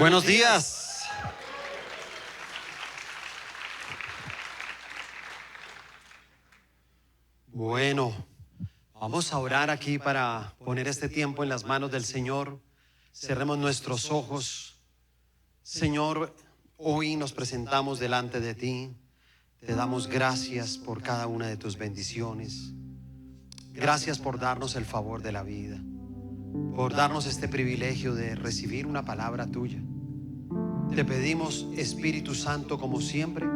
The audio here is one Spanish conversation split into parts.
Buenos días. Bueno, vamos a orar aquí para poner este tiempo en las manos del Señor. Cerremos nuestros ojos. Señor, hoy nos presentamos delante de ti. Te damos gracias por cada una de tus bendiciones. Gracias por darnos el favor de la vida, por darnos este privilegio de recibir una palabra tuya. Te pedimos, Espíritu Santo, como siempre,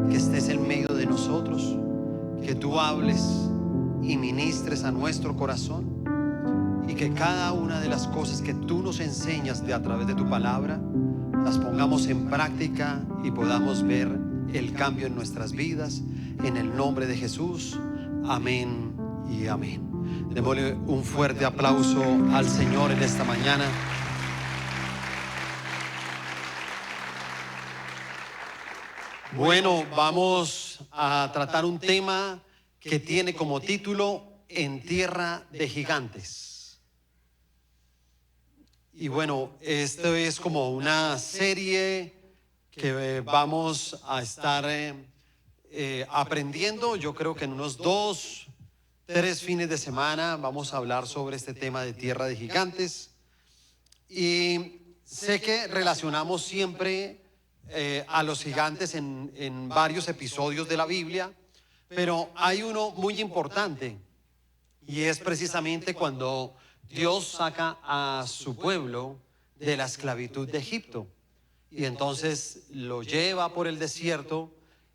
que estés en medio de nosotros, que tú hables y ministres a nuestro corazón, y que cada una de las cosas que tú nos enseñas a través de tu palabra las pongamos en práctica y podamos ver el cambio en nuestras vidas. En el nombre de Jesús, amén y amén. Démosle un fuerte aplauso al Señor en esta mañana. Bueno, vamos a tratar un tema que tiene como título En tierra de gigantes. Y bueno, esto es como una serie que vamos a estar aprendiendo. Yo creo que en unos 2-3 fines de semana vamos a hablar sobre este tema de tierra de gigantes. Y sé que relacionamos siempre a los gigantes en varios episodios de la Biblia, pero hay uno muy importante, y es precisamente cuando Dios saca a su pueblo de la esclavitud de Egipto, y entonces lo lleva por el desierto,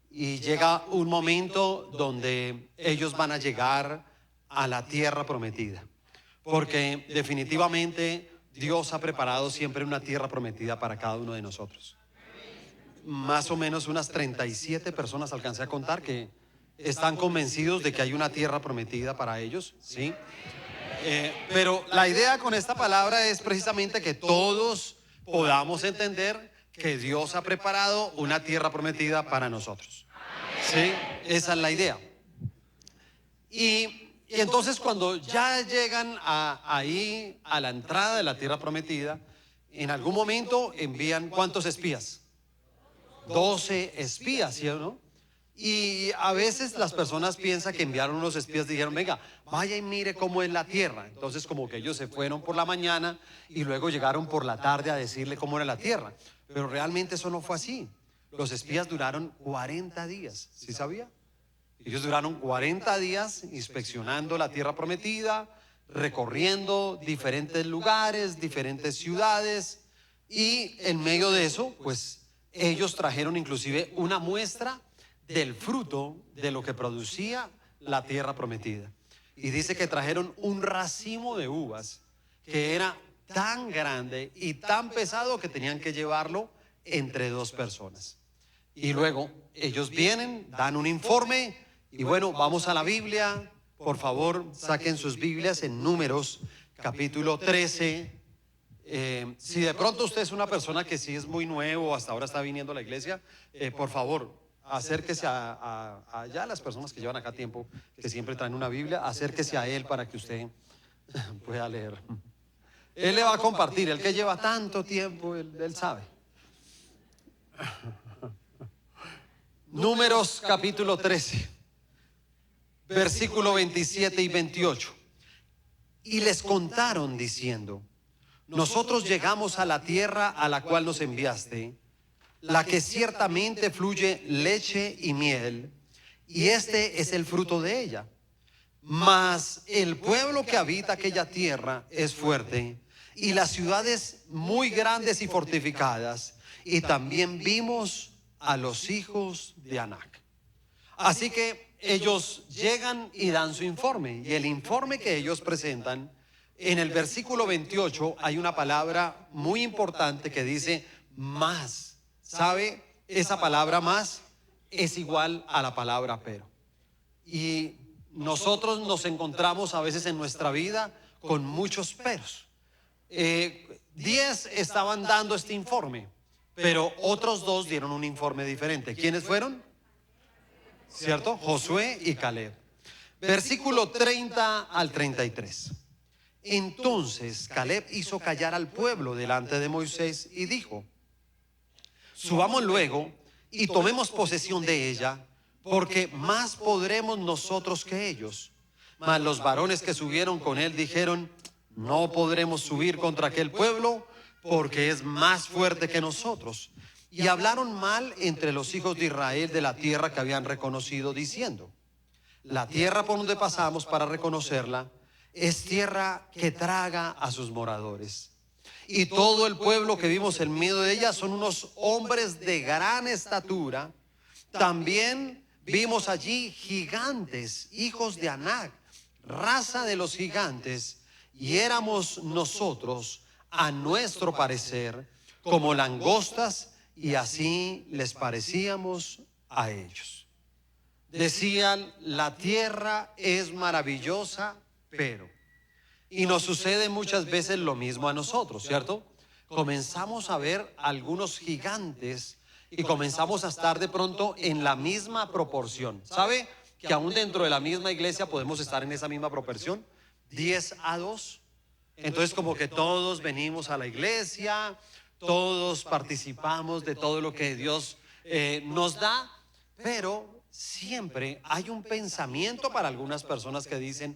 y llega un momento donde ellos van a llegar a la tierra prometida, porque definitivamente Dios ha preparado siempre una tierra prometida para cada uno de nosotros. Más o menos unas 37 personas alcancé a contar que están convencidos de que hay una tierra prometida para ellos, ¿sí? Pero la idea con esta palabra es precisamente que todos podamos entender que Dios ha preparado una tierra prometida para nosotros, ¿sí? Esa es la idea. Y entonces cuando ya llegan ahí a la entrada de la tierra prometida, en algún momento envían ¿cuántos espías? 12 espías, ¿sí o no? Y a veces las personas piensan que enviaron unos espías, dijeron, venga, vaya y mire cómo es la tierra. Entonces como que ellos se fueron por la mañana y luego llegaron por la tarde a decirle cómo era la tierra. Pero realmente eso no fue así. Los espías duraron 40 días, ¿sí sabía? Ellos duraron 40 días inspeccionando la tierra prometida, recorriendo diferentes lugares, diferentes ciudades, y en medio de eso, pues ellos trajeron inclusive una muestra del fruto de lo que producía la tierra prometida. Y dice que trajeron un racimo de uvas que era tan grande y tan pesado que tenían que llevarlo entre 2 personas. Y luego ellos vienen, dan un informe. Y bueno, vamos a la Biblia. Por favor, saquen sus Biblias en Números, capítulo 13. Si de pronto usted es una persona que sí es muy nuevo, hasta ahora está viniendo a la iglesia, por favor, acérquese allá, las personas que llevan acá tiempo, que siempre traen una Biblia, acérquese a él para que usted pueda leer. Él le va a compartir, el que lleva tanto tiempo, él sabe. Números capítulo 13, versículo 27 y 28. Y les contaron diciendo: nosotros llegamos a la tierra a la cual nos enviaste, la que ciertamente fluye leche y miel, y este es el fruto de ella. Mas el pueblo que habita aquella tierra es fuerte, y las ciudades muy grandes y fortificadas, y también vimos a los hijos de Anac. Así que ellos llegan y dan su informe, y el informe que ellos presentan, en el versículo 28 hay una palabra muy importante que dice más. ¿Sabe? Esa palabra más es igual a la palabra pero. Y nosotros nos encontramos a veces en nuestra vida con muchos peros. 10 estaban dando este informe, pero otros 2 dieron un informe diferente. ¿Quiénes fueron? ¿Cierto? Josué y Caleb. Versículo 30 al 33. Entonces Caleb hizo callar al pueblo delante de Moisés y dijo: subamos luego y tomemos posesión de ella, porque más podremos nosotros que ellos. Mas los varones que subieron con él dijeron: no podremos subir contra aquel pueblo, porque es más fuerte que nosotros. Y hablaron mal entre los hijos de Israel de la tierra que habían reconocido, diciendo: la tierra por donde pasamos para reconocerla es tierra que traga a sus moradores. Y todo el pueblo que vimos en medio de ella son unos hombres de gran estatura. También vimos allí gigantes, hijos de Anac, raza de los gigantes, y éramos nosotros, a nuestro parecer, como langostas, y así les parecíamos a ellos. Decían: la tierra es maravillosa, pero... Y nos sucede muchas veces lo mismo a nosotros, ¿cierto? Comenzamos a ver algunos gigantes y comenzamos a estar de pronto en la misma proporción. ¿Sabe que aún dentro de la misma iglesia podemos estar en esa misma proporción? 10-2. Entonces, como que todos venimos a la iglesia, todos participamos de todo lo que Dios nos da, pero siempre hay un pensamiento para algunas personas que dicen,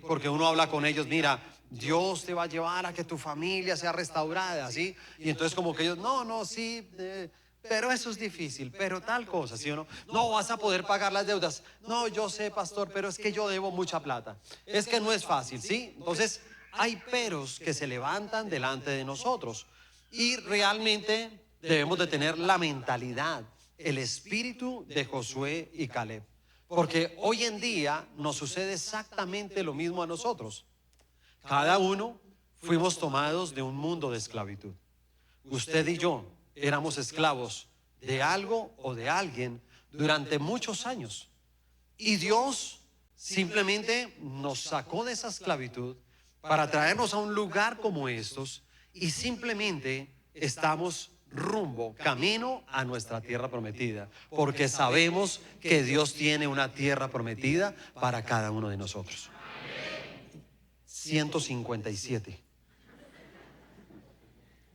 porque uno habla con ellos: mira, Dios te va a llevar a que tu familia sea restaurada, ¿sí? Y entonces como que ellos: no, sí, pero eso es difícil, pero tal cosa, ¿sí o no? No vas a poder pagar las deudas. No, yo sé, pastor, pero es que yo debo mucha plata. Es que no es fácil, ¿sí? Entonces hay peros que se levantan delante de nosotros, y realmente debemos de tener la mentalidad, el espíritu de Josué y Caleb, porque hoy en día nos sucede exactamente lo mismo a nosotros. Cada uno fuimos tomados de un mundo de esclavitud. Usted y yo éramos esclavos de algo o de alguien durante muchos años, y Dios simplemente nos sacó de esa esclavitud para traernos a un lugar como estos, y simplemente estamos camino a nuestra tierra prometida, porque sabemos que Dios tiene una tierra prometida para cada uno de nosotros. 157.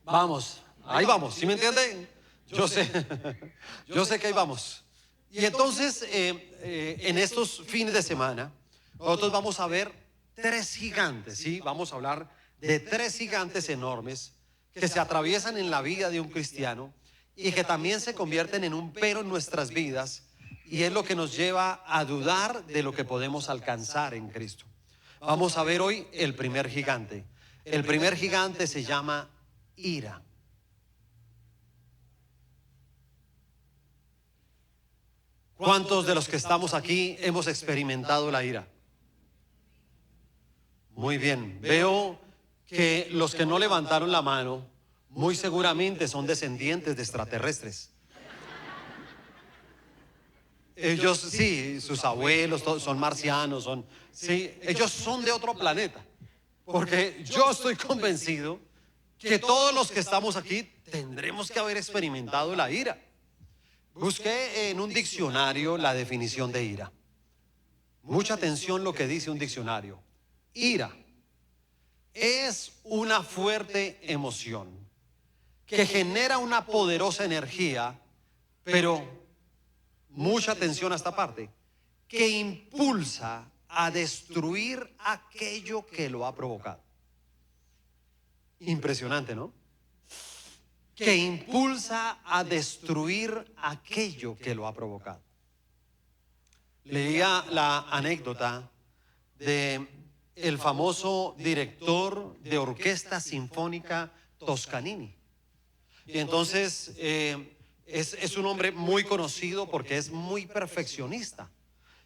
Vamos, ahí vamos, ¿sí me entienden? Yo sé que ahí vamos. Y entonces, en estos fines de semana, nosotros vamos a ver 3 gigantes, ¿sí? Vamos a hablar de 3 gigantes enormes que se atraviesan en la vida de un cristiano y que también se convierten en un pero en nuestras vidas, y es lo que nos lleva a dudar de lo que podemos alcanzar en Cristo. Vamos a ver hoy el primer gigante. El primer gigante se llama ira. ¿Cuántos de los que estamos aquí hemos experimentado la ira? Muy bien, veo que los que no levantaron la mano muy seguramente son descendientes de extraterrestres. Ellos sí, sus abuelos son marcianos, sí, ellos son de otro planeta. Porque yo estoy convencido que todos los que estamos aquí tendremos que haber experimentado la ira. Busqué en un diccionario la definición de ira. Mucha atención lo que dice un diccionario. Ira es una fuerte emoción que genera una poderosa energía, pero mucha atención a esta parte, que impulsa a destruir aquello que lo ha provocado. Impresionante, ¿no? Que impulsa a destruir aquello que lo ha provocado. Leía la anécdota de el famoso director de orquesta sinfónica Toscanini. Y entonces es un hombre muy conocido porque es muy perfeccionista.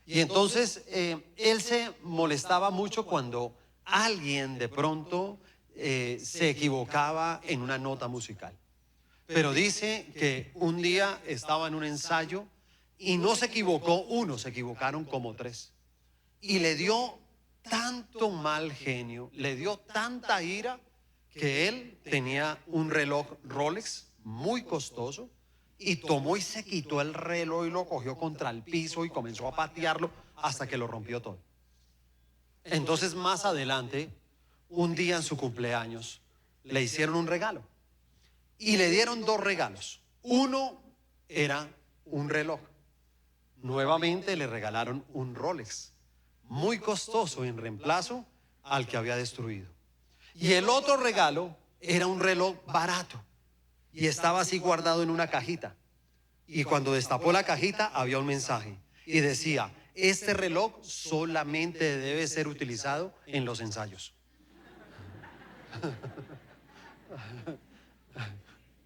Y entonces él se molestaba mucho cuando alguien de pronto se equivocaba en una nota musical. Pero dice que un día estaba en un ensayo y no se equivocó uno, se equivocaron como 3. Y le dio tanto mal genio, le dio tanta ira, que él tenía un reloj Rolex muy costoso y tomó y se quitó el reloj y lo cogió contra el piso y comenzó a patearlo hasta que lo rompió todo. Entonces más adelante un día en su cumpleaños le hicieron un regalo y le dieron dos regalos. Uno era un reloj. Nuevamente le regalaron un Rolex, muy costoso en reemplazo al que había destruido. Y el otro regalo era un reloj barato y estaba así guardado en una cajita. Y cuando destapó la cajita había un mensaje y decía: este reloj solamente debe ser utilizado en los ensayos.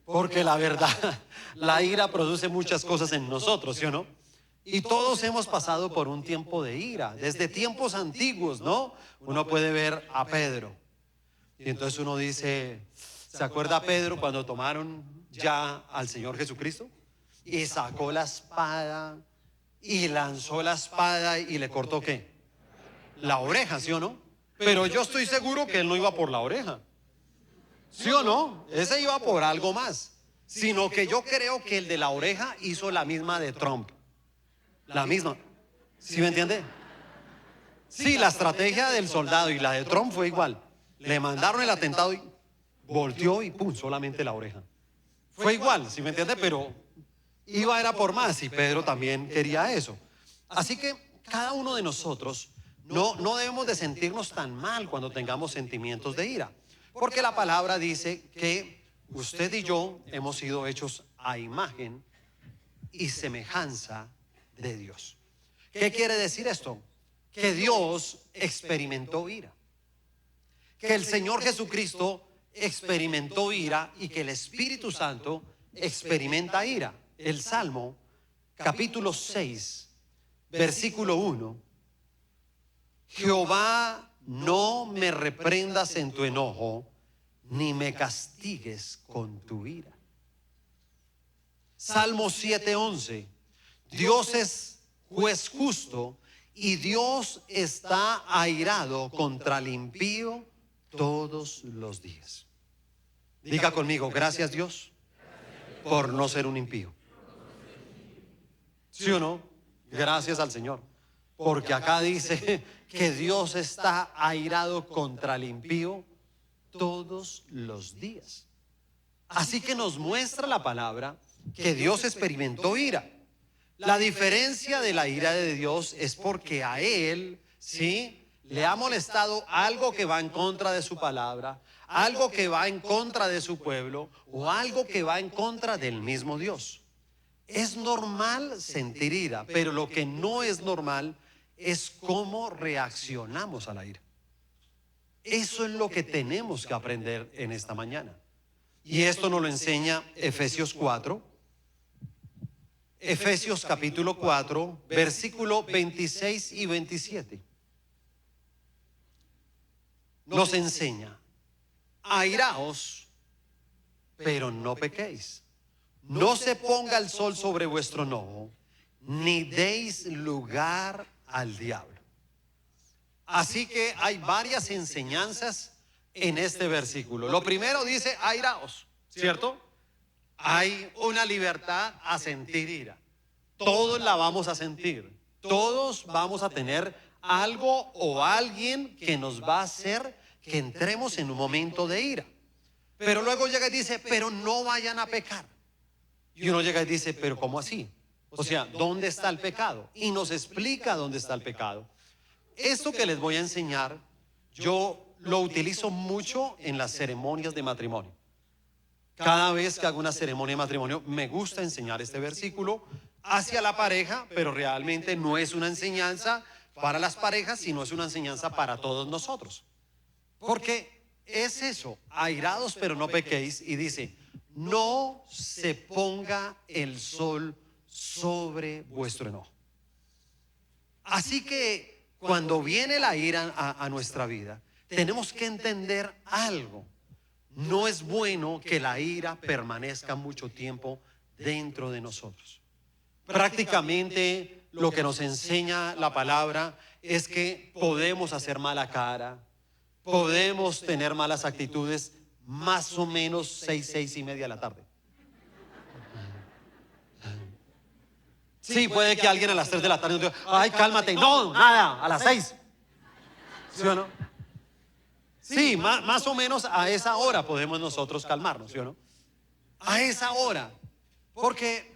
Porque la verdad, la ira produce muchas cosas en nosotros, ¿sí o no? Y todos hemos pasado por un tiempo de ira, desde tiempos antiguos, ¿no? Uno puede ver a Pedro. Y entonces uno dice, ¿se acuerda Pedro cuando tomaron ya al Señor Jesucristo? Y sacó la espada y lanzó la espada y le cortó ¿qué? La oreja, ¿sí o no? Pero yo estoy seguro que él no iba por la oreja. ¿Sí o no? Ese iba por algo más. Sino que yo creo que el de la oreja hizo la misma de Trump. La misma. ¿Sí me entiende? Sí, la estrategia del soldado y la de Trump fue igual. Le mandaron el atentado y volteó y pum, solamente la oreja. Fue igual, ¿sí me entiende? Pero era por más y Pedro también quería eso. Así que cada uno de nosotros no debemos de sentirnos tan mal cuando tengamos sentimientos de ira. Porque la palabra dice que usted y yo hemos sido hechos a imagen y semejanza de Dios. ¿Qué quiere decir esto? Que Dios experimentó ira. Que el Señor Jesucristo experimentó ira y que el Espíritu Santo experimenta ira. El Salmo, capítulo 6, versículo 1. Jehová, no me reprendas en tu enojo, ni me castigues con tu ira. Salmo 7:11. Dios es juez justo y Dios está airado contra el impío todos los días. Diga conmigo, gracias Dios por no ser un impío. ¿Sí o no? Gracias al Señor. Porque acá dice que Dios está airado contra el impío todos los días. Así que nos muestra la palabra que Dios experimentó ira. La diferencia de la ira de Dios es porque a Él, ¿sí?, le ha molestado algo que va en contra de su palabra, algo que va en contra de su pueblo o algo que va en contra del mismo Dios. Es normal sentir ira, pero lo que no es normal es cómo reaccionamos a la ira. Eso es lo que tenemos que aprender en esta mañana. Y esto nos lo enseña Efesios 4. Efesios capítulo 4, versículo 26 y 27. Nos enseña: airaos, pero no pequéis. No se ponga el sol sobre vuestro enojo, ni deis lugar al diablo. Así que hay varias enseñanzas en este versículo. Lo primero dice airaos, ¿cierto? Hay una libertad a sentir ira. Todos la vamos a sentir. Todos vamos a tener algo o alguien que nos va a hacer que entremos en un momento de ira. Pero luego llega y dice, pero no vayan a pecar. Y uno llega y dice, pero ¿cómo así? O sea, ¿dónde está el pecado? Y nos explica dónde está el pecado. Esto que les voy a enseñar, yo lo utilizo mucho en las ceremonias de matrimonio. Cada vez que hago una ceremonia de matrimonio, me gusta enseñar este versículo hacia la pareja, pero realmente no es una enseñanza para las parejas, sino es una enseñanza para todos nosotros. Porque es eso, airados pero no pequéis, y dice, no se ponga el sol sobre vuestro enojo. Así que cuando viene la ira a nuestra vida, tenemos que entender algo. No es bueno que la ira permanezca mucho tiempo dentro de nosotros. Prácticamente lo que nos enseña la palabra es que podemos hacer mala cara, podemos tener malas actitudes más o menos 6 y media de la tarde. Sí, puede que alguien a las 3 de la tarde diga, ay, cálmate. No, nada, a las 6. ¿Sí o no? Sí, más o menos a esa hora podemos nosotros calmarnos, ¿sí o no? A esa hora. Porque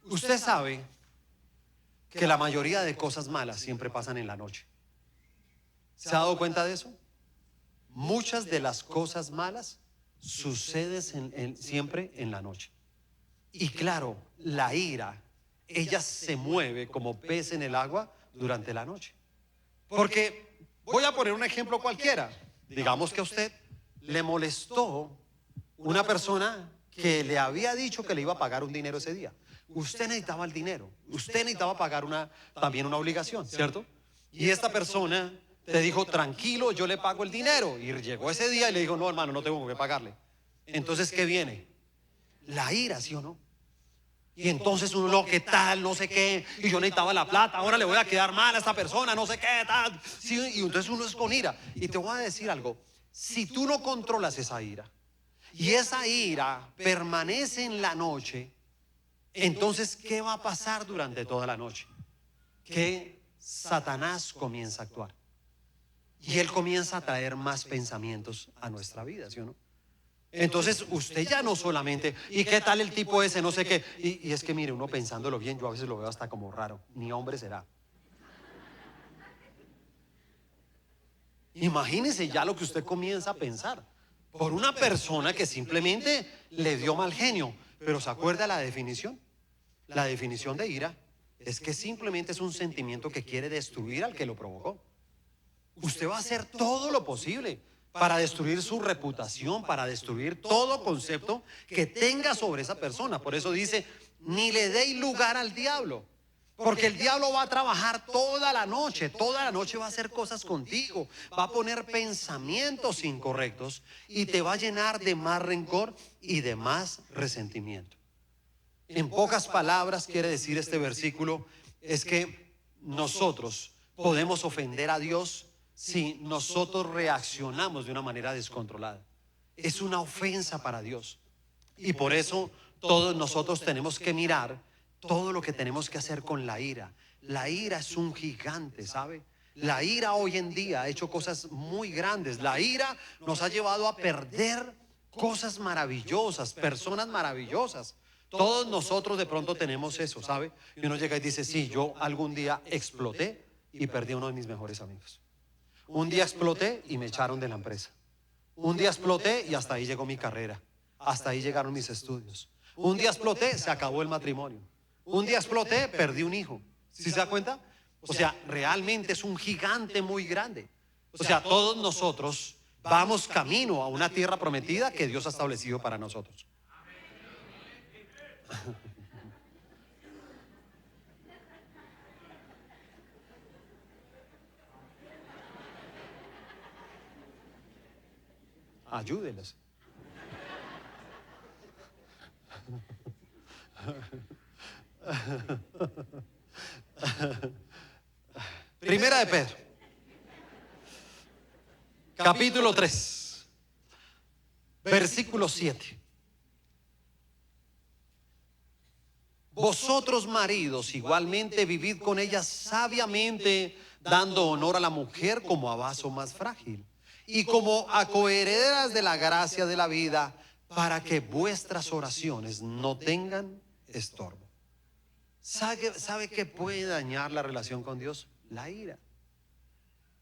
usted sabe que la mayoría de cosas malas siempre pasan en la noche. ¿Se ha dado cuenta de eso? Muchas de las cosas malas suceden siempre en la noche. Y claro, la ira, ella se mueve como pez en el agua durante la noche. Porque voy a poner un ejemplo cualquiera. Digamos que a usted le molestó una persona que le había dicho que le iba a pagar un dinero ese día. Usted necesitaba el dinero, usted necesitaba pagar también una obligación, ¿cierto? Y esta persona te dijo, tranquilo, yo le pago el dinero. Y llegó ese día y le dijo, no, hermano, no tengo que pagarle. Entonces, ¿qué viene? La ira, ¿sí o no? Y entonces uno, no, ¿qué tal? No sé qué. Y yo necesitaba la plata, ahora le voy a quedar mal a esta persona, no sé qué, tal. Sí, y entonces uno es con ira. Y te voy a decir algo, si tú no controlas esa ira, y esa ira permanece en la noche, entonces, ¿qué va a pasar durante toda la noche? Que Satanás comienza a actuar. Y él comienza a traer más pensamientos a nuestra vida, ¿sí o no? Entonces usted ya no solamente, ¿y qué tal el tipo ese? No sé qué. Y es que mire, uno pensándolo bien, yo a veces lo veo hasta como raro. Ni hombre será. Imagínese ya lo que usted comienza a pensar por una persona que simplemente le dio mal genio. Pero ¿se acuerda la definición? La definición de ira es que simplemente es un sentimiento que quiere destruir al que lo provocó. Usted va a hacer todo lo posible para destruir su reputación, para destruir todo concepto que tenga sobre esa persona. Por eso dice, ni le deis lugar al diablo. Porque el diablo va a trabajar toda la noche va a hacer cosas contigo, va a poner pensamientos incorrectos y te va a llenar de más rencor y de más resentimiento. En pocas palabras quiere decir este versículo, es que nosotros podemos ofender a Dios si nosotros reaccionamos de una manera descontrolada. Es una ofensa para Dios. Y por eso todos nosotros tenemos que mirar todo lo que tenemos que hacer con la ira. La ira es un gigante, ¿sabe? La ira hoy en día ha hecho cosas muy grandes. La ira nos ha llevado a perder cosas maravillosas, personas maravillosas. Todos nosotros de pronto tenemos eso, ¿sabe? Y uno llega y dice, sí, yo algún día exploté y perdí a uno de mis mejores amigos. Un día exploté y me echaron de la empresa. Un día exploté y hasta ahí llegó mi carrera. Hasta ahí llegaron mis estudios. Un día exploté, se acabó el matrimonio. Un día exploté, perdí un hijo. ¿Sí se da cuenta? O sea, realmente es un gigante muy grande. O sea, todos nosotros vamos camino a una tierra prometida que Dios ha establecido para nosotros. Ayúdenles. Primera de Pedro, capítulo 3, versículo 7. Vosotros maridos igualmente vivid con ellas sabiamente, dando honor a la mujer como a vaso más frágil y como a coherederas de la gracia de la vida, para que vuestras oraciones no tengan estorbo. ¿Sabe qué puede dañar la relación con Dios? La ira.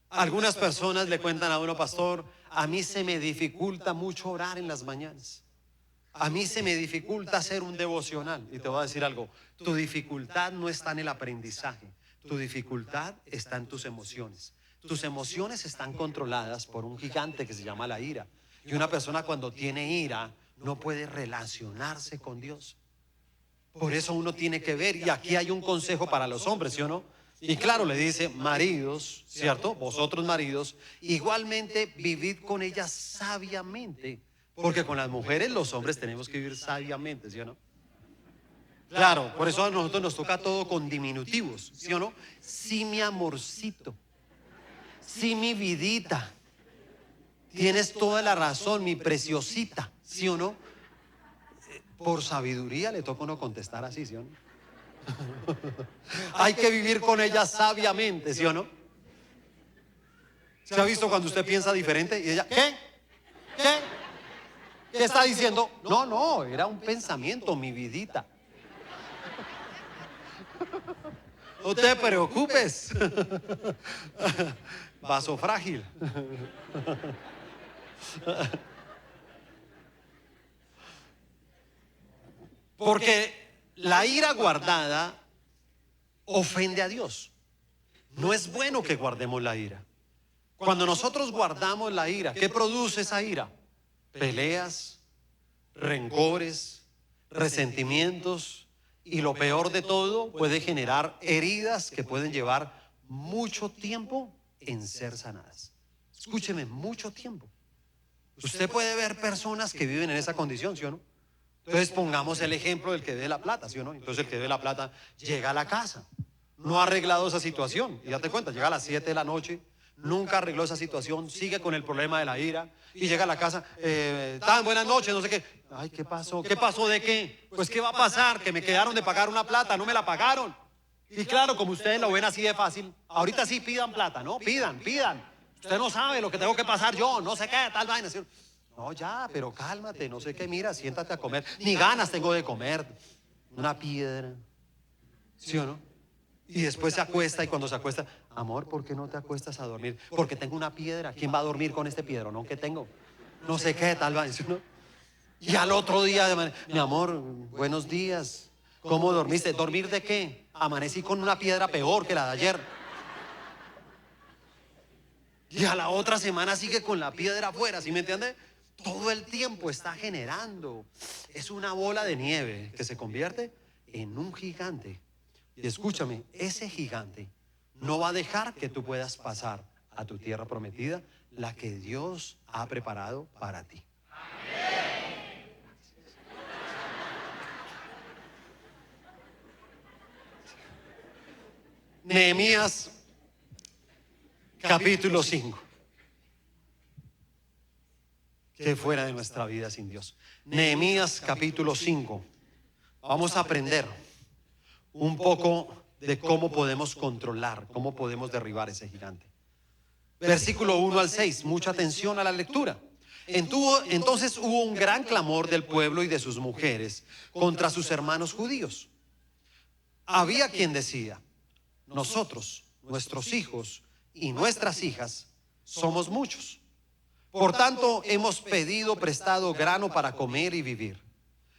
Algunas personas le cuentan a uno, pastor, a mí se me dificulta mucho orar en las mañanas. A mí se me dificulta hacer un devocional. Y te voy a decir algo, tu dificultad no está en el aprendizaje, tu dificultad está en tus emociones. Tus emociones están controladas por un gigante que se llama la ira. Y una persona cuando tiene ira no puede relacionarse con Dios. Por eso uno tiene que ver, y aquí hay un consejo para los hombres, ¿sí o no? Y claro, le dice, maridos, ¿cierto? Vosotros maridos, igualmente vivid con ellas sabiamente. Porque con las mujeres los hombres tenemos que vivir sabiamente, ¿sí o no? Claro, por eso a nosotros nos toca todo con diminutivos, ¿sí o no? Sí, mi amorcito. Sí, mi vidita. Tienes toda la razón, mi preciosita, ¿sí o no? Por sabiduría le toca uno contestar así, ¿sí o no? Hay que vivir con ella sabiamente, ¿sí o no? ¿Se ha visto cuando usted piensa diferente y ella, ¿qué? ¿Qué? ¿Qué está diciendo? No, no, era un pensamiento, mi vidita. No te preocupes. Vaso frágil. Porque la ira guardada ofende a Dios. No es bueno que guardemos la ira. Cuando nosotros guardamos la ira, ¿qué produce esa ira? Peleas, rencores, resentimientos, y lo peor de todo, puede generar heridas que pueden llevar mucho tiempo en ser sanadas. Escúcheme, mucho tiempo. Usted puede ver personas que viven en esa condición, ¿sí o no? Entonces pongamos el ejemplo del que debe la plata, ¿sí o no? Entonces el que debe la plata llega a la casa, no ha arreglado esa situación, y date cuenta, llega a las 7 de la noche, nunca arregló esa situación, sigue con el problema de la ira, y llega a la casa, tan buenas noches, no sé qué. Ay, ¿qué pasó? ¿Qué pasó de qué? Pues ¿qué va a pasar? Que me quedaron de pagar una plata, no me la pagaron. Y claro, como ustedes lo ven así de fácil, ahorita sí pidan plata, ¿no? Pidan, pidan. Usted no sabe lo que tengo que pasar yo, no sé qué, tal vaina. No, ya, pero cálmate, no sé qué, mira, siéntate a comer. Ni ganas tengo de comer. Una piedra. ¿Sí o no? Y después se acuesta, y cuando se acuesta, amor, ¿por qué no te acuestas a dormir? Porque tengo una piedra. ¿Quién va a dormir con este piedrón que tengo? No sé qué, tal vaina, ¿sí o no? Y al otro día, mi amor, buenos días. ¿Cómo dormiste? ¿Dormir de qué? Amanecí con una piedra peor que la de ayer. Y a la otra semana sigue con la piedra afuera, ¿sí me entiende? Todo el tiempo está generando. Es una bola de nieve que se convierte en un gigante. Y escúchame, ese gigante no va a dejar que tú puedas pasar a tu tierra prometida, la que Dios ha preparado para ti. Nehemías capítulo 5. ¿Qué fuera de nuestra vida sin Dios? Nehemías capítulo 5. Vamos a aprender un poco de cómo podemos controlar, cómo podemos derribar ese gigante. Versículo 1 al 6, mucha atención a la lectura. Entonces hubo un gran clamor del pueblo y de sus mujeres contra sus hermanos judíos. Había quien decía, nosotros, nuestros hijos y nuestras hijas, somos muchos. Por tanto, hemos pedido prestado grano para comer y vivir.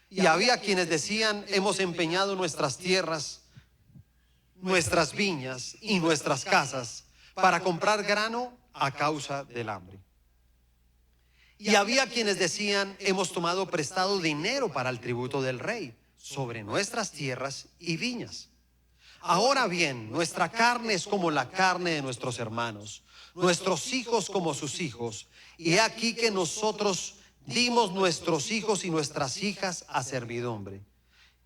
Y había quienes decían, hemos empeñado nuestras tierras, nuestras viñas y nuestras casas para comprar grano a causa del hambre. Y había quienes decían, hemos tomado prestado dinero para el tributo del rey sobre nuestras tierras y viñas. Ahora bien, nuestra carne es como la carne de nuestros hermanos, nuestros hijos como sus hijos. Y he aquí que nosotros dimos nuestros hijos y nuestras hijas a servidumbre.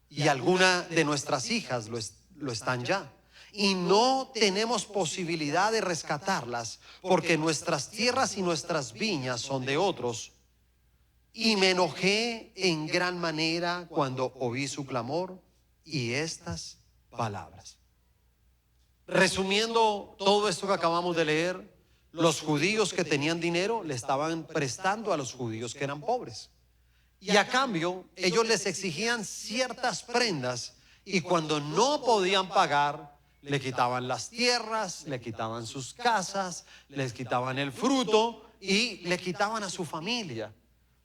Y alguna de nuestras hijas lo están ya. Y no tenemos posibilidad de rescatarlas, porque nuestras tierras y nuestras viñas son de otros. Y me enojé en gran manera cuando oí su clamor y estas palabras. Resumiendo todo esto que acabamos de leer, los judíos que tenían dinero le estaban prestando a los judíos que eran pobres. Y a cambio, ellos les exigían ciertas prendas, y cuando no podían pagar, le quitaban las tierras, le quitaban sus casas, les quitaban el fruto y le quitaban a su familia.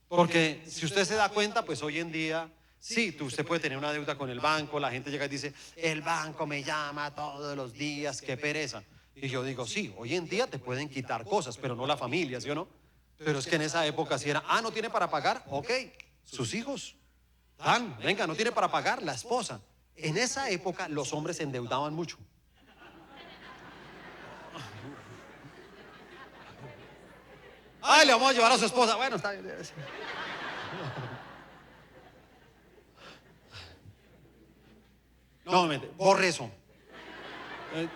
Porque si usted se da cuenta, pues hoy en día, sí, usted puede tener una deuda con el banco, la gente llega y dice, el banco me llama todos los días, qué pereza. Y yo digo, sí, hoy en día te pueden quitar cosas, pero no la familia, ¿sí o no? Pero es que en esa época si era, no tiene para pagar, ok, sus hijos, venga, no tiene para pagar, la esposa. En esa época los hombres se endeudaban mucho. Ay, le vamos a llevar a su esposa. Bueno, está bien. No, mente, borre eso.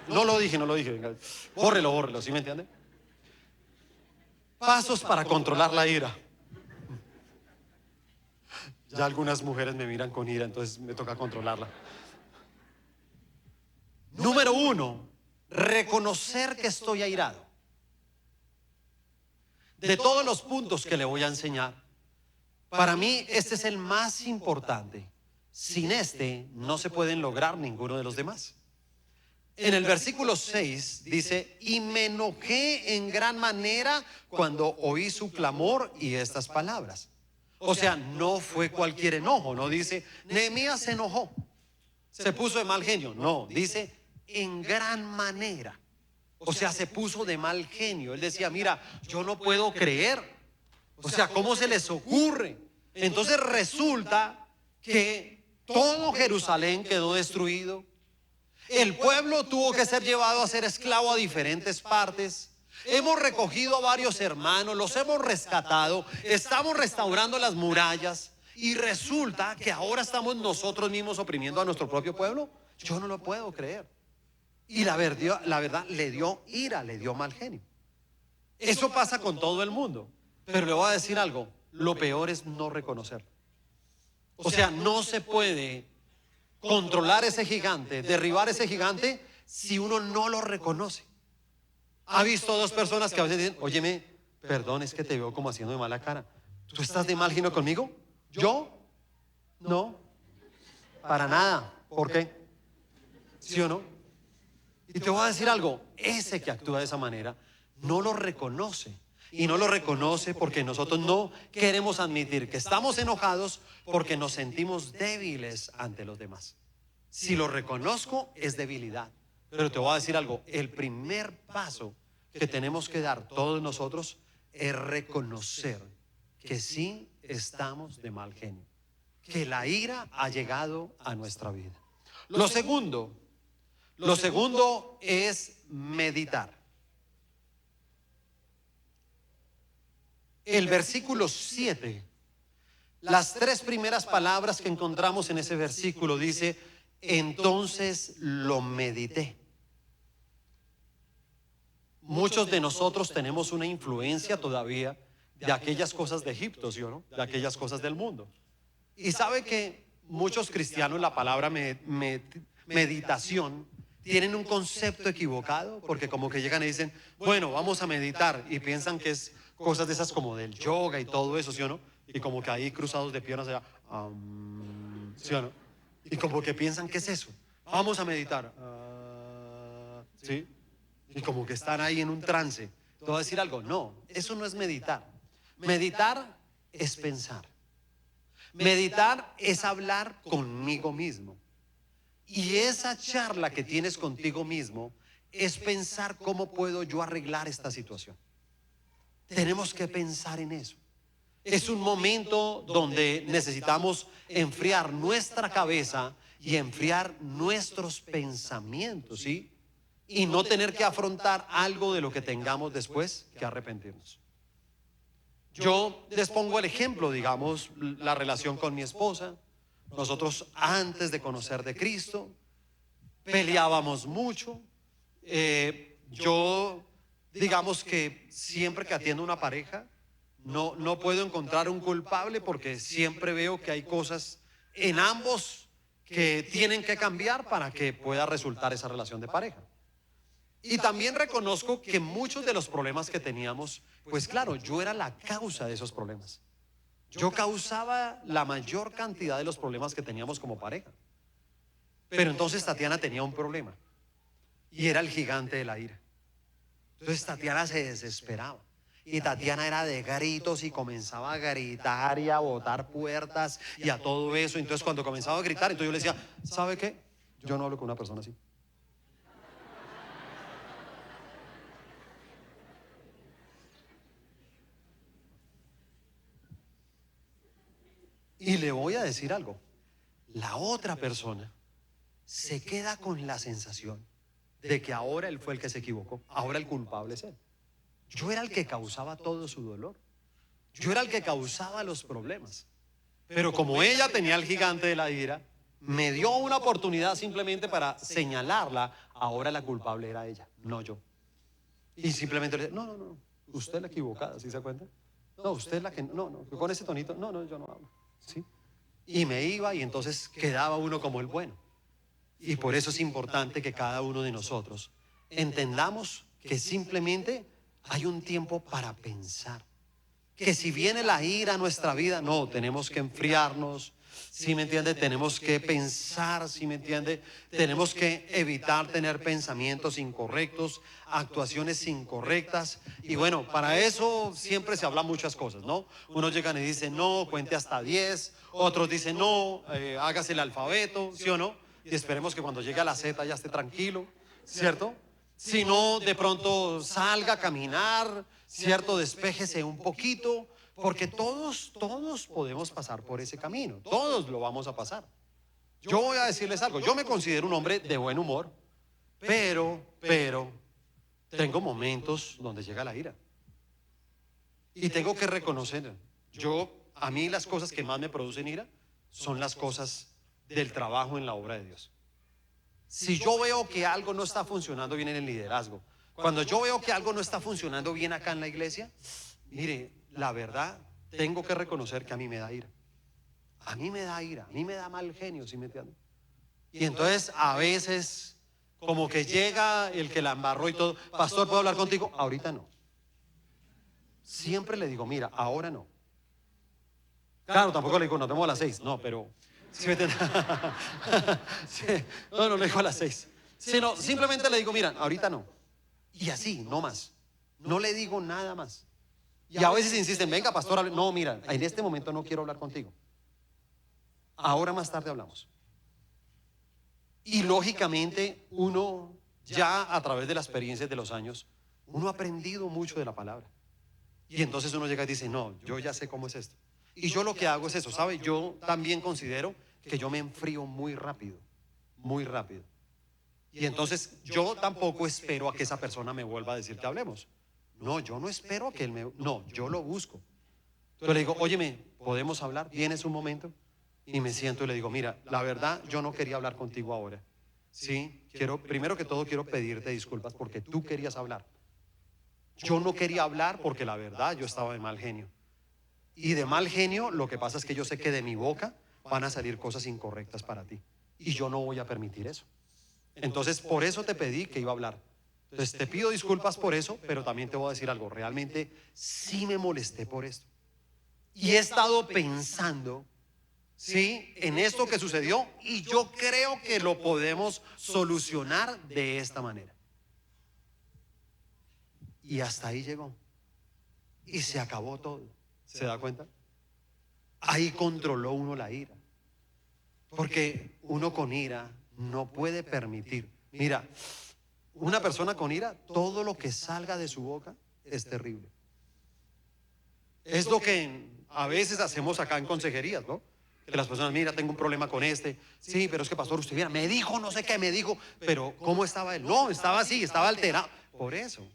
No lo dije. Venga. Bórrelo, ¿sí me entiende? Pasos para controlar la ira. Ya algunas mujeres me miran con ira, entonces me toca controlarla. Número 1, reconocer que estoy airado. de todos los puntos que le voy a enseñar, para mí este es el más importante. Sin este no se pueden lograr ninguno de los demás. En el versículo 6 dice: y me enojé en gran manera cuando oí su clamor y estas palabras. O sea, no fue cualquier enojo. No dice Nehemías se enojó, se puso de mal genio. No, dice en gran manera. O sea, se puso de mal genio. Él decía: mira, yo no puedo creer. O sea, ¿cómo se les ocurre? Entonces resulta que todo Jerusalén quedó destruido. El pueblo tuvo que ser llevado a ser esclavo a diferentes partes. Hemos recogido a varios hermanos, los hemos rescatado, estamos restaurando las murallas, y resulta que ahora estamos nosotros mismos oprimiendo a nuestro propio pueblo. Yo no lo puedo creer. Y la verdad le dio ira, le dio mal genio. Eso pasa con todo el mundo. Pero le voy a decir algo: lo peor es no reconocerlo. O sea, no se puede controlar ese gigante, derribar ese gigante, si uno no lo reconoce. ¿Ha visto dos personas que a veces dicen: óyeme, perdón, es que te veo como haciendo de mala cara? ¿Tú estás de mal genio conmigo? ¿Yo? No, para nada. ¿Por qué? ¿Sí o no? Y te voy a decir algo: ese que actúa de esa manera no lo reconoce. Y no lo reconoce porque nosotros no queremos admitir que estamos enojados, porque nos sentimos débiles ante los demás. Si lo reconozco, es debilidad. Pero te voy a decir algo: el primer paso que tenemos que dar todos nosotros es reconocer que sí estamos de mal genio, que la ira ha llegado a nuestra vida. Lo segundo es meditar. El versículo 7, las tres primeras palabras que encontramos en ese versículo dice: entonces lo medité. Muchos de nosotros tenemos una influencia todavía de aquellas cosas de Egipto, ¿sí o no? De aquellas cosas del mundo. Y sabe que muchos cristianos la palabra meditación tienen un concepto equivocado, porque como que llegan y dicen: bueno, vamos a meditar, y piensan que es cosas de esas como del yoga y todo eso, ¿sí o no? Y como que ahí cruzados de piernas allá, ¿sí o no? Y como que piensan que es eso. Vamos a meditar, ¿sí? Y como que están ahí en un trance. Te voy a decir algo: no, eso no es meditar. Meditar es pensar. Meditar es hablar conmigo mismo. Y esa charla que tienes contigo mismo es pensar cómo puedo yo arreglar esta situación. Tenemos que pensar en eso. Es un momento donde necesitamos enfriar nuestra cabeza y enfriar nuestros pensamientos, ¿sí? Y no tener que afrontar algo de lo que tengamos después que arrepentirnos. Yo les pongo el ejemplo, digamos, la relación con mi esposa. Nosotros, antes de conocer de Cristo, peleábamos mucho. Yo, digamos que siempre que atiendo una pareja, no puedo encontrar un culpable, porque siempre veo que hay cosas en ambos que tienen que cambiar para que pueda resultar esa relación de pareja. Y también reconozco que muchos de los problemas que teníamos, pues claro, yo era la causa de esos problemas. Yo causaba la mayor cantidad de los problemas que teníamos como pareja. Pero entonces Tatiana tenía un problema, y era el gigante de la ira. Entonces Tatiana se desesperaba, y Tatiana era de gritos y comenzaba a gritar y a botar puertas y a todo eso. Entonces cuando comenzaba a gritar, entonces yo le decía: ¿sabe qué? Yo no hablo con una persona así. Y le voy a decir algo: la otra persona se queda con la sensación de que ahora él fue el que se equivocó, ahora el culpable es él. Yo era el que causaba todo su dolor, yo era el que causaba los problemas. Pero como ella tenía el gigante de la ira, me dio una oportunidad simplemente para señalarla. Ahora la culpable era ella, no yo. Y simplemente le dije: no, usted es la equivocada, ¿sí se da cuenta? No, usted es la que, no, con ese tonito, no, yo no hablo, ¿sí? Y me iba, y entonces quedaba uno como el bueno. Y por eso es importante que cada uno de nosotros entendamos que simplemente hay un tiempo para pensar. que si viene la ira a nuestra vida, no, tenemos que enfriarnos. ¿Sí me entiende? Tenemos que pensar, ¿sí me entiende? Tenemos que evitar tener pensamientos incorrectos, actuaciones incorrectas. Y bueno, para eso siempre se habla muchas cosas, ¿no? Unos llegan y dicen, no, cuente hasta 10. Otros dicen, no, hágase el alfabeto, ¿sí o no? Y esperemos que cuando llegue a la Z ya esté tranquilo, ¿cierto? Si no, de pronto salga a caminar, ¿cierto? Despéjese un poquito. Porque todos podemos pasar por ese camino, todos lo vamos a pasar. Yo voy a decirles algo, yo me considero un hombre de buen humor, pero tengo momentos donde llega la ira. Y tengo que reconocer, a mí las cosas que más me producen ira son las cosas del trabajo en la obra de Dios. Si yo veo que algo no está funcionando bien en el liderazgo, cuando yo veo que algo no está funcionando bien acá en la iglesia, mire, la verdad, tengo que reconocer que a mí me da ira. A mí me da ira, a mí me da mal genio, ¿sí me entienden? Y entonces a veces como que llega el que la embarró y todo, pastor, ¿puedo hablar contigo? Ahorita no. Siempre le digo, mira, ahora no. Claro, tampoco le digo, nos vemos a las 6, no, pero ¿sí me entienden? Sí, no le digo a las 6. Sino simplemente le digo, mira, ahorita no. Y así, no más. No le digo nada más. Y a veces insisten, venga pastor, hable. No, mira, en este momento no quiero hablar contigo. Ahora más tarde hablamos. Y lógicamente uno ya a través de las experiencias de los años, uno ha aprendido mucho de la palabra. Y entonces uno llega y dice, no, yo ya sé cómo es esto. Y yo lo que hago es eso, ¿sabe? Yo también considero que yo me enfrío muy rápido, muy rápido. Y entonces yo tampoco espero a que esa persona me vuelva a decir que hablemos. No, yo no espero a que él me... No, yo lo busco. Entonces le digo, óyeme, ¿podemos hablar? ¿Vienes un momento? Y me siento y le digo, mira, la verdad yo no quería hablar contigo ahora. Sí, primero que todo quiero pedirte disculpas porque tú querías hablar. Yo no quería hablar porque la verdad yo estaba de mal genio. Y de mal genio lo que pasa es que yo sé que de mi boca van a salir cosas incorrectas para ti. Y yo no voy a permitir eso. Entonces por eso te pedí que iba a hablar. Entonces te pido disculpas por eso, pero también te voy a decir algo. Realmente sí me molesté por esto. Y he estado pensando, sí, en esto que sucedió y yo creo que lo podemos solucionar de esta manera. Y hasta ahí llegó. Y se acabó todo. ¿Se da cuenta? Ahí controló uno la ira. Porque uno con ira no puede permitir. Mira, una persona con ira, todo lo que salga de su boca es terrible. Es lo que a veces hacemos acá en consejerías, ¿no? Que las personas, mira, tengo un problema con este. Sí, pero es que pastor, usted mira, me dijo, no sé qué me dijo, pero ¿cómo estaba él? No, estaba así, estaba alterado. Por eso,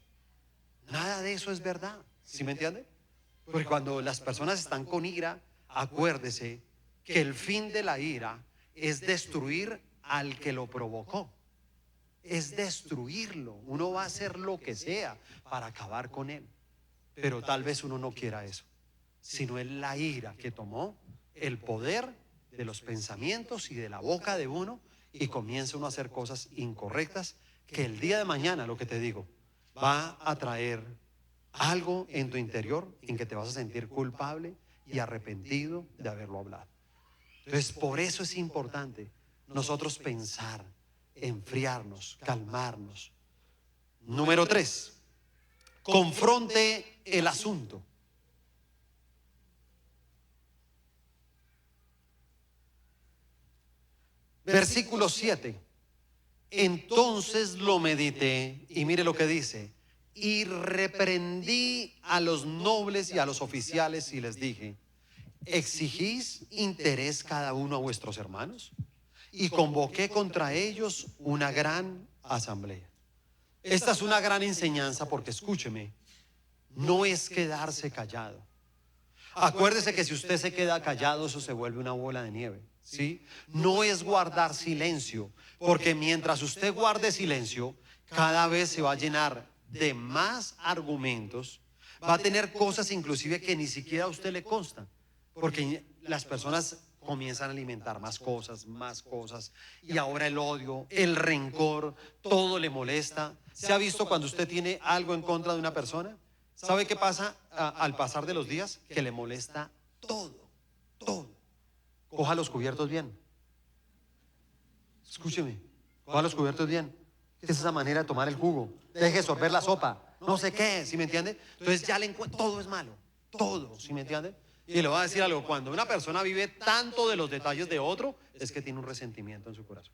nada de eso es verdad. ¿Sí me entiende? Porque cuando las personas están con ira, acuérdese que el fin de la ira es destruir al que lo provocó. Es destruirlo. Uno va a hacer lo que sea para acabar con él. Pero tal vez uno no quiera eso, sino es la ira que tomó el poder de los pensamientos y de la boca de uno y comienza uno a hacer cosas incorrectas que el día de mañana, lo que te digo, va a traer algo en tu interior en que te vas a sentir culpable y arrepentido de haberlo hablado. Entonces, por eso es importante nosotros pensar, enfriarnos, calmarnos. Número 3, confronte el asunto. Versículo 7. Entonces lo medité y mire lo que dice. Y reprendí a los nobles y a los oficiales y les dije, ¿exigís interés cada uno a vuestros hermanos? Y convoqué contra ellos una gran asamblea. Esta es una gran enseñanza porque escúcheme, no es quedarse callado. Acuérdese que si usted se queda callado, eso se vuelve una bola de nieve, ¿sí? No es guardar silencio, porque mientras usted guarde silencio, cada vez se va a llenar de más argumentos, va a tener cosas inclusive que ni siquiera a usted le constan, porque las personas comienzan a alimentar más cosas, y ahora el odio, el rencor, todo le molesta. ¿Se ha visto cuando usted tiene algo en contra de una persona? ¿Sabe qué pasa al pasar de los días? Que le molesta todo, todo. Coja los cubiertos bien. Escúcheme, coja los cubiertos bien. Es esa manera de tomar el jugo. Deje de sorber la sopa. No sé qué, ¿sí me entiende? Entonces ya le encuentro, todo es malo. Todo, ¿sí me entiende? Y le voy a decir algo, cuando una persona vive tanto de los detalles de otro, es que tiene un resentimiento en su corazón.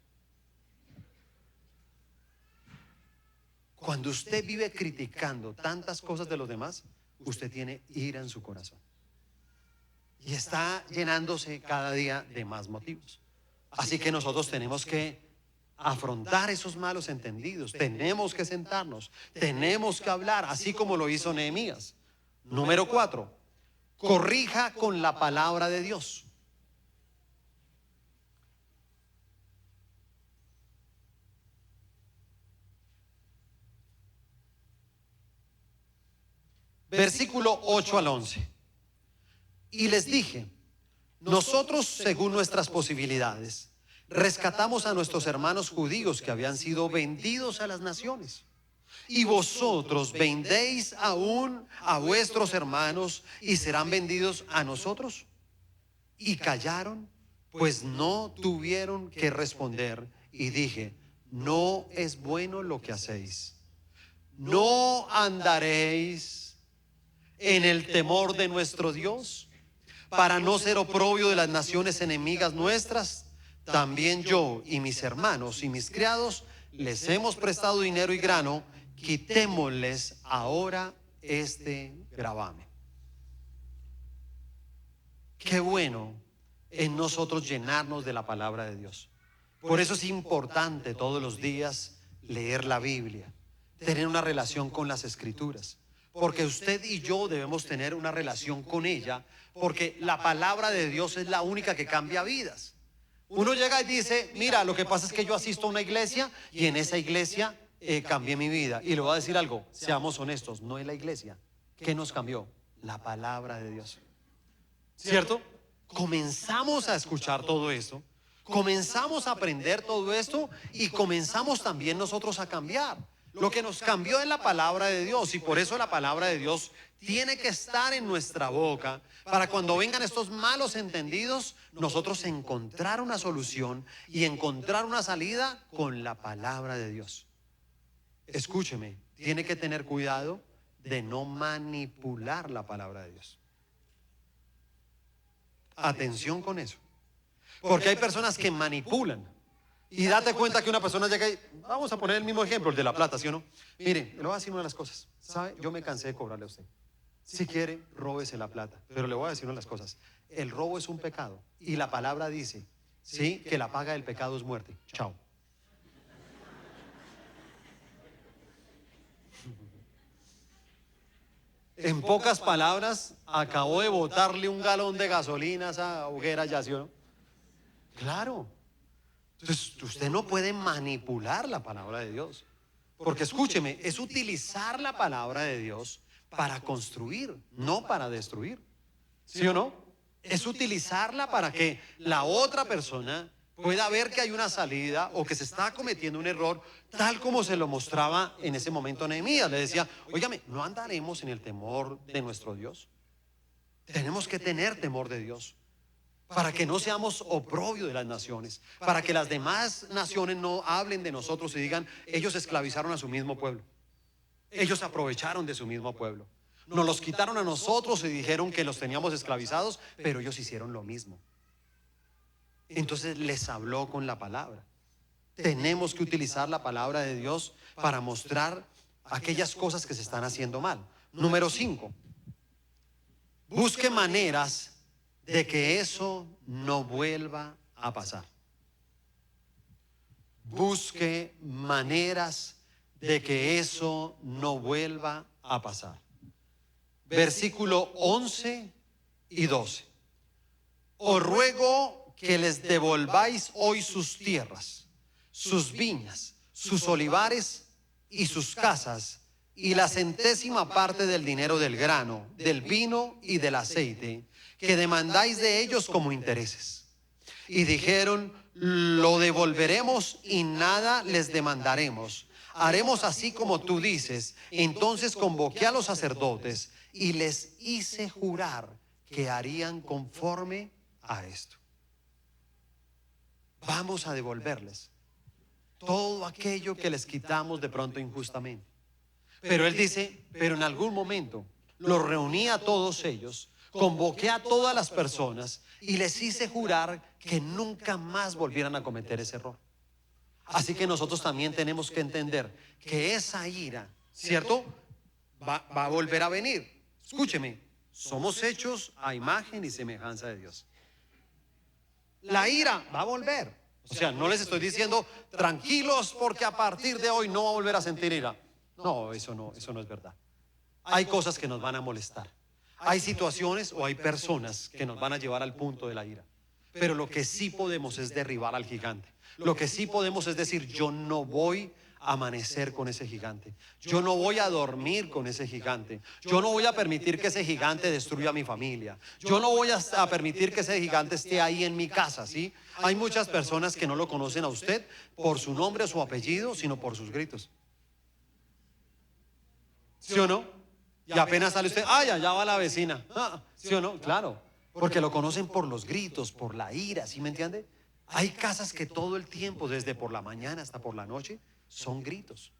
Cuando usted vive criticando tantas cosas de los demás, usted tiene ira en su corazón. Y está llenándose cada día de más motivos. Así que nosotros tenemos que afrontar esos malos entendidos. Tenemos que sentarnos, tenemos que hablar, así como lo hizo Nehemías. Número 4, corrija con la palabra de Dios. Versículo 8 al 11. Y les dije, nosotros, según nuestras posibilidades, rescatamos a nuestros hermanos judíos que habían sido vendidos a las naciones. Y vosotros vendéis aún a vuestros hermanos y serán vendidos a nosotros. Y callaron, pues no tuvieron que responder. Y dije, no es bueno lo que hacéis. No andaréis en el temor de nuestro Dios, para no ser oprobio de las naciones enemigas nuestras. También yo y mis hermanos y mis criados les hemos prestado dinero y grano. Quitémosles ahora este gravamen. Qué bueno en nosotros llenarnos de la palabra de Dios. Por eso es importante todos los días leer la Biblia, tener una relación con las Escrituras, porque usted y yo debemos tener una relación con ella, porque la palabra de Dios es la única que cambia vidas. Uno llega y dice, mira, lo que pasa es que yo asisto a una iglesia y en esa iglesia cambié mi vida. Y le voy a decir algo, seamos honestos, no es la iglesia. ¿Qué nos cambió? La palabra de Dios. ¿Cierto? Comenzamos a escuchar todo esto, comenzamos a aprender todo esto y comenzamos también nosotros a cambiar. Lo que nos cambió es la palabra de Dios, y por eso la palabra de Dios tiene que estar en nuestra boca para cuando vengan estos malos entendidos, nosotros encontrar una solución y encontrar una salida con la palabra de Dios. Escúcheme, tiene que tener cuidado de no manipular la palabra de Dios. Atención con eso, porque hay personas que manipulan. Y date cuenta que una persona llega y, vamos a poner el mismo ejemplo, el de la plata, ¿sí o no? Mire, le voy a decir una de las cosas, ¿sabe? Yo me cansé de cobrarle a usted. Si quiere, róbese la plata, pero le voy a decir una de las cosas. El robo es un pecado y la palabra dice, ¿sí?, que la paga del pecado es muerte. Chao. En pocas palabras, acabó de botarle un galón de gasolina a esa hoguera ya, ¿sí o no? Claro. Entonces, usted no puede manipular la palabra de Dios. Porque escúcheme, es utilizar la palabra de Dios para construir, no para destruir. ¿Sí o no? Es utilizarla para que la otra persona pueda ver que hay una salida o que se está cometiendo un error, tal como se lo mostraba en ese momento Nehemías. Le decía, óigame, no andaremos en el temor de nuestro Dios. Tenemos que tener temor de Dios, para que no seamos oprobio de las naciones, para que las demás naciones no hablen de nosotros y digan, ellos esclavizaron a su mismo pueblo, ellos aprovecharon de su mismo pueblo, nos los quitaron a nosotros y dijeron que los teníamos esclavizados, pero ellos hicieron lo mismo. Entonces les habló con la palabra. Tenemos que utilizar la palabra de Dios para mostrar aquellas cosas que se están haciendo mal. Número 5, busque maneras de que eso no vuelva a pasar. Busque maneras de que eso no vuelva a pasar. Versículo 11 y 12. Os ruego que les devolváis hoy sus tierras, sus viñas, sus olivares y sus casas, y la centésima parte del dinero del grano, del vino y del aceite, que demandáis de ellos como intereses. Y dijeron, lo devolveremos y nada les demandaremos. haremos así como tú dices. Entonces convoqué a los sacerdotes y les hice jurar que harían conforme a esto. Vamos a devolverles todo aquello que les quitamos de pronto injustamente. Pero él dice, pero en algún momento los reuní a todos ellos, convoqué a todas las personas y les hice jurar que nunca más volvieran a cometer ese error. Así que nosotros también tenemos que entender que esa ira, ¿cierto? Va a volver a venir. Escúcheme, somos hechos a imagen y semejanza de Dios. La ira va a volver. O sea, no les estoy diciendo tranquilos porque a partir de hoy no va a volver a sentir ira. No, eso no es verdad. Hay cosas que nos van a molestar. Hay situaciones o hay personas que nos van a llevar al punto de la ira. Pero lo que sí podemos es derribar al gigante. Lo que sí podemos es decir, yo no voy a amanecer con ese gigante. Yo no voy a dormir con ese gigante. Yo no voy a permitir que ese gigante destruya a mi familia. Yo no voy a permitir que ese gigante esté ahí en mi casa, ¿sí? Hay muchas personas que no lo conocen a usted por su nombre o su apellido, sino por sus gritos. ¿Sí o no? Y apenas sale usted, ¡ay, allá va la vecina! ¿Sí o no? Claro, porque lo conocen por los gritos, por la ira, ¿sí me entiende? Hay casas que todo el tiempo, desde por la mañana hasta por la noche, son gritos.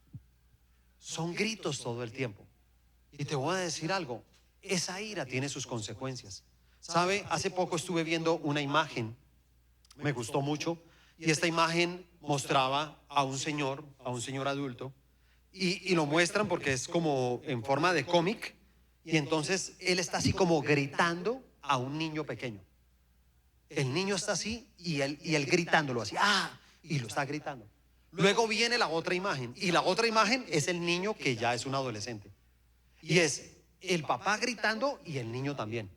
Son gritos todo el tiempo. Y te voy a decir algo, esa ira tiene sus consecuencias. ¿Sabe? Hace poco estuve viendo una imagen, me gustó mucho, y esta imagen mostraba a un señor adulto, y lo muestran porque es como en forma de cómic, y entonces él está así como gritando a un niño pequeño. El niño está así y él gritándolo así, y lo está gritando. Luego viene la otra imagen, y la otra imagen es el niño que ya es un adolescente, y es el papá gritando y el niño también,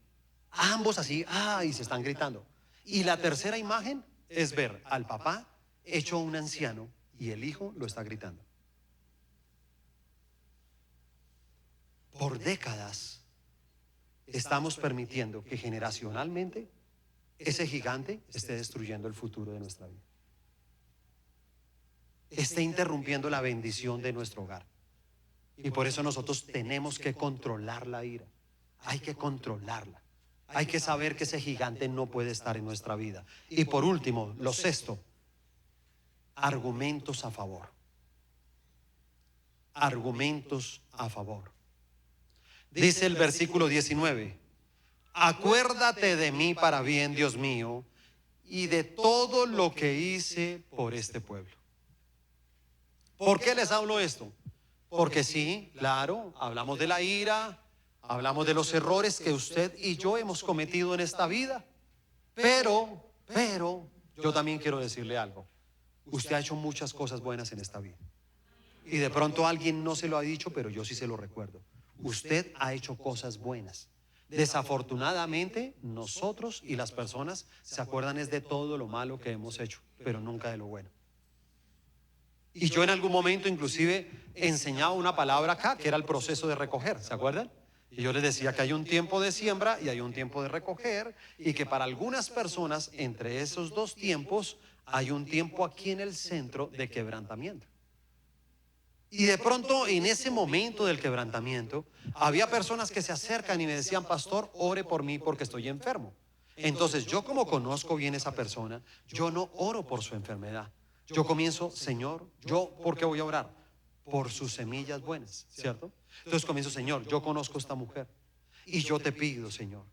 ambos así, y se están gritando. Y la tercera imagen es ver al papá hecho un anciano y el hijo lo está gritando. Por décadas estamos permitiendo que generacionalmente ese gigante esté destruyendo el futuro de nuestra vida, esté interrumpiendo la bendición de nuestro hogar. Y por eso nosotros tenemos que controlar la ira. Hay que controlarla. Hay que saber que ese gigante no puede estar en nuestra vida. Y por último, lo sexto, argumentos a favor. Argumentos a favor. Dice el versículo 19, acuérdate de mí para bien, Dios mío, y de todo lo que hice por este pueblo. ¿Por qué les hablo esto? Porque sí, claro, hablamos de la ira, hablamos de los errores que usted y yo hemos cometido en esta vida, pero yo también quiero decirle algo. Usted ha hecho muchas cosas buenas en esta vida. Y de pronto alguien no se lo ha dicho, pero yo sí se lo recuerdo. Usted ha hecho cosas buenas. Desafortunadamente, nosotros y las personas se acuerdan es de todo lo malo que hemos hecho, pero nunca de lo bueno. Y yo en algún momento inclusive enseñaba una palabra acá, que era el proceso de recoger, ¿se acuerdan? Y yo les decía que hay un tiempo de siembra y hay un tiempo de recoger, y que para algunas personas entre esos dos tiempos hay un tiempo aquí en el centro de quebrantamiento. Y de pronto en ese momento del quebrantamiento había personas que se acercan y me decían, pastor, ore por mí porque estoy enfermo. Entonces yo, como conozco bien a esa persona, yo no oro por su enfermedad. Yo comienzo, Señor, ¿yo por qué voy a orar? Por sus semillas buenas, ¿cierto? Entonces comienzo, Señor, yo conozco a esta mujer y yo te pido, Señor,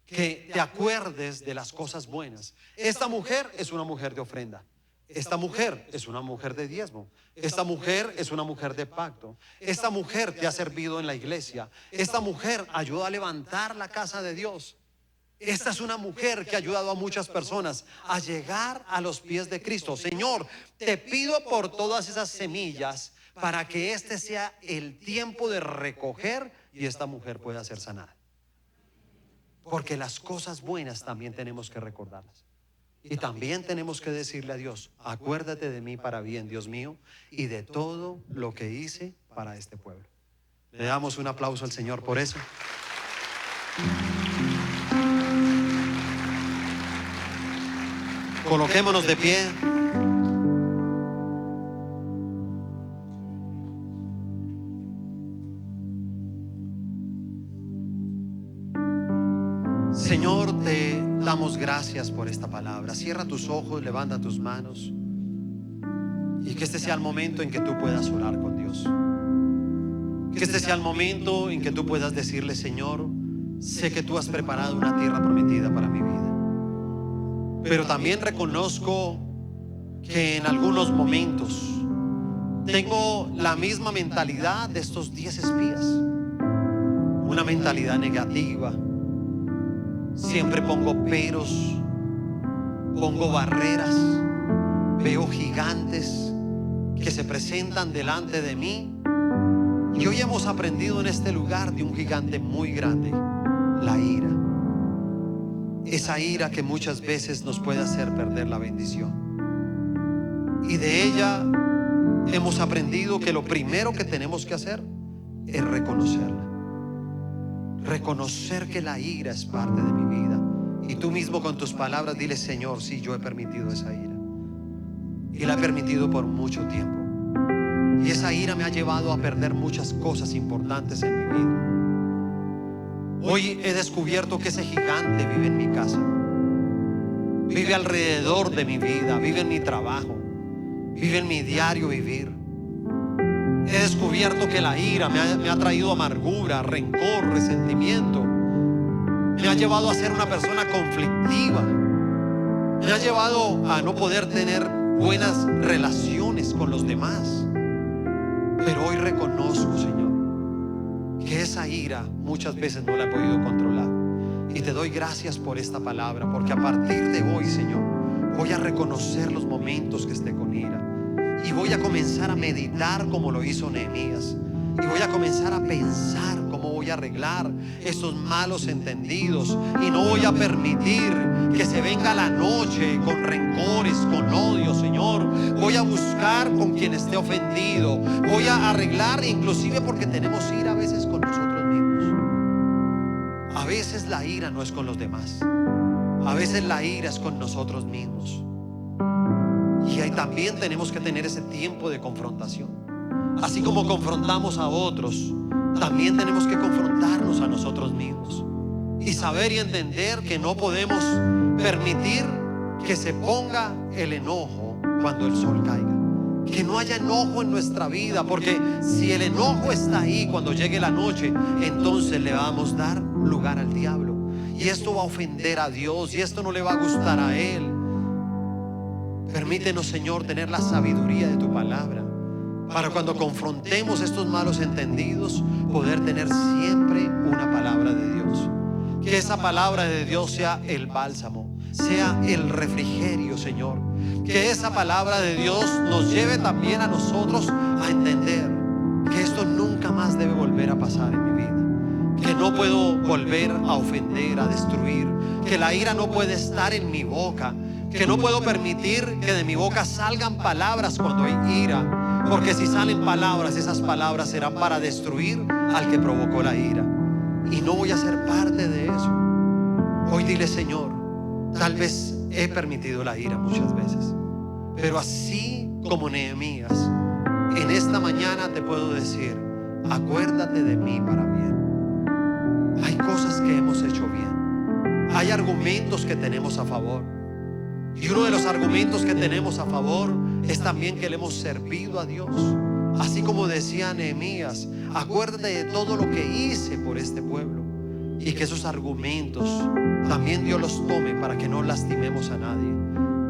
que te acuerdes de las cosas buenas. Esta mujer es una mujer de ofrenda. Esta mujer es una mujer de diezmo. Esta mujer es una mujer de pacto. Esta mujer te ha servido en la iglesia. Esta mujer ayuda a levantar la casa de Dios. Esta es una mujer que ha ayudado a muchas personas a llegar a los pies de Cristo. Señor, te pido por todas esas semillas para que este sea el tiempo de recoger y esta mujer pueda ser sanada. Porque las cosas buenas también tenemos que recordarlas. Y también tenemos que decirle a Dios, acuérdate de mí para bien, Dios mío, y de todo lo que hice para este pueblo. Le damos un aplauso al Señor por eso. Coloquémonos de pie. damos gracias por esta palabra. Cierra tus ojos, levanta tus manos, y que este sea el momento en que tú puedas orar con Dios. Que este sea el momento en que tú puedas decirle: Señor, sé que tú has preparado una tierra prometida para mi vida, pero también reconozco que en algunos momentos tengo la misma mentalidad de estos 10 espías, una mentalidad negativa. Siempre pongo peros, pongo barreras, veo gigantes que se presentan delante de mí. Y hoy hemos aprendido en este lugar de un gigante muy grande: la ira. Esa ira que muchas veces nos puede hacer perder la bendición. Y de ella hemos aprendido que lo primero que tenemos que hacer es reconocerla. Reconocer que la ira es parte de mi vida. Y tú mismo con tus palabras dile: Señor, sí, yo he permitido esa ira, y la he permitido por mucho tiempo, y esa ira me ha llevado a perder muchas cosas importantes en mi vida. Hoy he descubierto que ese gigante vive en mi casa, vive alrededor de mi vida, vive en mi trabajo, vive en mi diario vivir. He descubierto que la ira me ha traído amargura, rencor, resentimiento. Me ha llevado a ser una persona conflictiva. Me ha llevado a no poder tener buenas relaciones con los demás. Pero hoy reconozco, Señor, que esa ira muchas veces no la he podido controlar. Y te doy gracias por esta palabra, porque a partir de hoy, Señor, voy a reconocer los momentos que esté con ira. Y voy a comenzar a meditar como lo hizo Nehemías. Y voy a comenzar a pensar cómo voy a arreglar estos malos entendidos. Y no voy a permitir que se venga la noche con rencores, con odio, Señor. Voy a buscar con quien esté ofendido. Voy a arreglar, inclusive porque tenemos ira a veces con nosotros mismos. A veces la ira no es con los demás. A veces la ira es con nosotros mismos. Y ahí también tenemos que tener ese tiempo de confrontación. Así como confrontamos a otros, también tenemos que confrontarnos a nosotros mismos y saber y entender que no podemos permitir que se ponga el enojo cuando el sol caiga. Que no haya enojo en nuestra vida, porque si el enojo está ahí cuando llegue la noche, entonces le vamos a dar lugar al diablo. Y esto va a ofender a Dios, y esto no le va a gustar a Él. Permítenos, Señor, tener la sabiduría de tu palabra, para cuando confrontemos estos malos entendidos, poder tener siempre una palabra de Dios. Que esa palabra de Dios sea el bálsamo, sea el refrigerio, Señor. Que esa palabra de Dios nos lleve también a nosotros a entender que esto nunca más debe volver a pasar en mi vida. Que no puedo volver a ofender, a destruir. Que la ira no puede estar en mi boca. Que no puedo permitir que de mi boca salgan palabras cuando hay ira, porque si salen palabras, esas palabras serán para destruir al que provocó la ira, y no voy a ser parte de eso. Hoy dile: Señor, tal vez he permitido la ira muchas veces, pero así como Nehemías, en esta mañana te puedo decir: acuérdate de mí para bien. Hay cosas que hemos hecho bien, hay argumentos que tenemos a favor. Y uno de los argumentos que tenemos a favor es también que le hemos servido a Dios. Así como decía Nehemías: acuérdate de todo lo que hice por este pueblo. Y que esos argumentos también Dios los tome para que no lastimemos a nadie,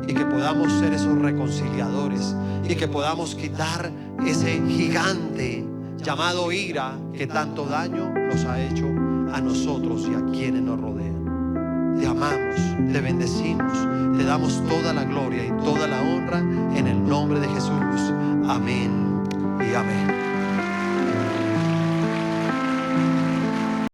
y que podamos ser esos reconciliadores, y que podamos quitar ese gigante llamado ira que tanto daño nos ha hecho a nosotros y a quienes nos rodean. Te amamos, te bendecimos, te damos toda la gloria y toda la honra en el nombre de Jesús. Amén y amén.